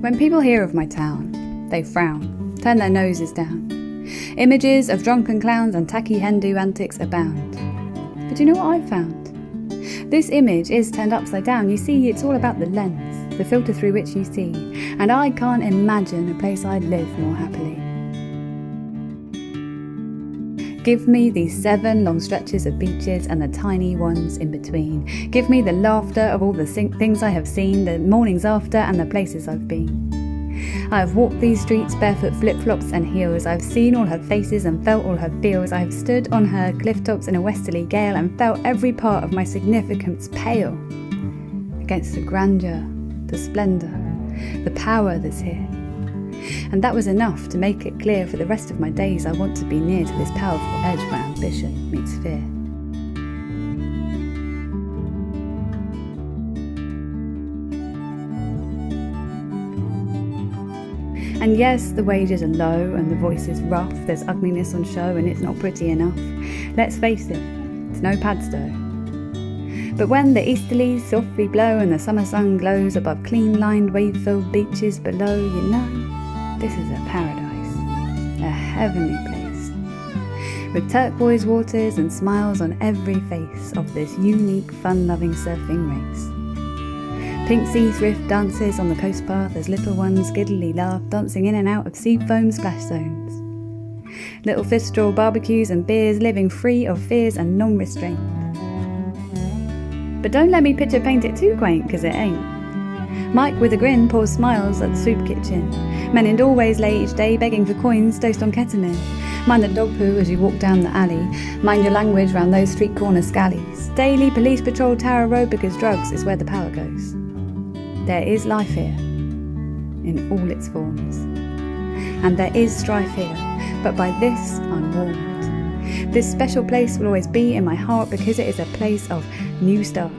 When people hear of my town, they frown, turn their noses down. Images of drunken clowns and tacky hen-do antics abound. But you know what I've found? This image is turned upside down. You see, it's all about the lens, the filter through which you see. And I can't imagine a place I'd live more happily. Give me these 7 long stretches of beaches and the tiny ones in between. Give me the laughter of all the things I have seen, the mornings after and the places I've been. I have walked these streets barefoot, flip-flops and heels. I've seen all her faces and felt all her feels. I have stood on her cliff tops in a westerly gale and felt every part of my significance pale against the grandeur, the splendour, the power that's here. And that was enough to make it clear for the rest of my days I want to be near to this powerful edge where ambition meets fear. And yes, the wages are low and the voice is rough, there's ugliness on show and it's not pretty enough. Let's face it, it's no Padstow. But when the easterlies softly blow and the summer sun glows above clean-lined wave-filled beaches below, you know, this is a paradise, a heavenly place, with turquoise waters and smiles on every face of this unique, fun-loving surfing race. Pink sea thrift dances on the coast path as little ones giddily laugh, dancing in and out of sea foam splash zones. Little fist straw barbecues and beers, living free of fears and non-restraint. But don't let me picture paint it too quaint, 'cause it ain't. Mike with a grin pours smiles at the soup kitchen. Men in doorways lay each day begging for coins dosed on ketamine. Mind the dog poo as you walk down the alley. Mind your language round those street corner scallies. Daily police patrol Tower Road because drugs is where the power goes. There is life here, in all its forms. And there is strife here, but by this unwarmed. This special place will always be in my heart because it is a place of new starts.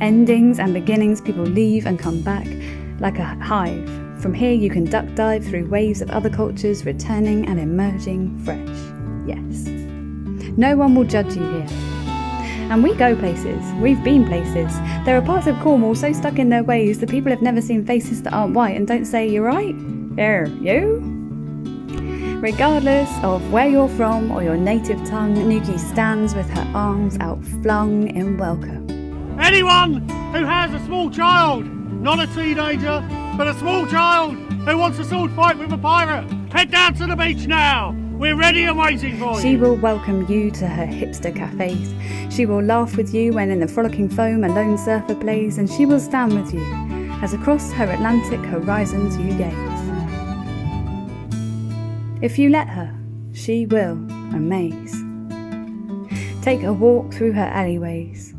Endings and beginnings, people leave and come back like a hive. From here you can duck dive through waves of other cultures, returning and emerging fresh. Yes. No one will judge you here. And we go places, we've been places. There are parts of Cornwall so stuck in their ways that people have never seen faces that aren't white and don't say, "You're right? Here, you?" Regardless of where you're from or your native tongue, Newquay stands with her arms outflung in welcome. Anyone who has a small child, not a teenager, but a small child who wants a sword fight with a pirate, head down to the beach now. We're ready and waiting for you. She will welcome you to her hipster cafes. She will laugh with you when in the frolicking foam a lone surfer plays, and she will stand with you as across her Atlantic horizons you gaze. If you let her, she will amaze. Take a walk through her alleyways.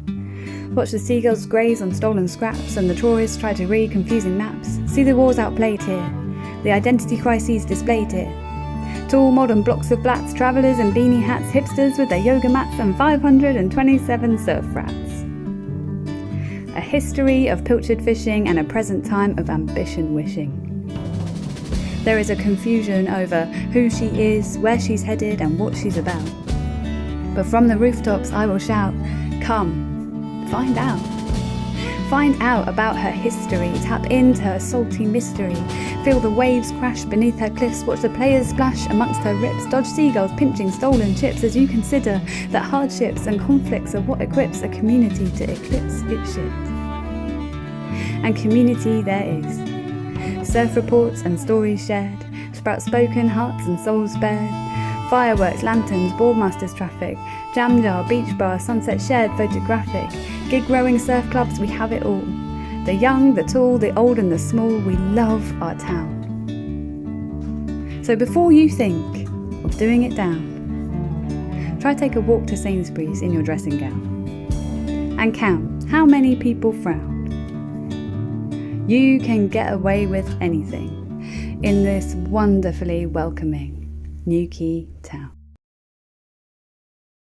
Watch the seagulls graze on stolen scraps and the tourists try to read confusing maps. See the wars outplayed here, the identity crises displayed here. Tall modern blocks of flats, travellers in beanie hats, hipsters with their yoga mats and 527 surf rats. A history of pilchard fishing and a present time of ambition wishing. There is a confusion over who she is, where she's headed and what she's about. But from the rooftops I will shout, come, find out. Find out about her history, tap into her salty mystery. Feel the waves crash beneath her cliffs, watch the players splash amongst her rips. Dodge seagulls pinching stolen chips as you consider that hardships and conflicts are what equips a community to eclipse its shit. And community there is. Surf reports and stories shared, sprout spoken, hearts and souls spared. Fireworks, lanterns, boardmasters traffic, jam jar, beach bar, sunset shared, photographic. Gig rowing, surf clubs, we have it all. The young, the tall, the old and the small, we love our town. So before you think of doing it down, try take a walk to Sainsbury's in your dressing gown. And count how many people frowned. You can get away with anything in this wonderfully welcoming Newquay town.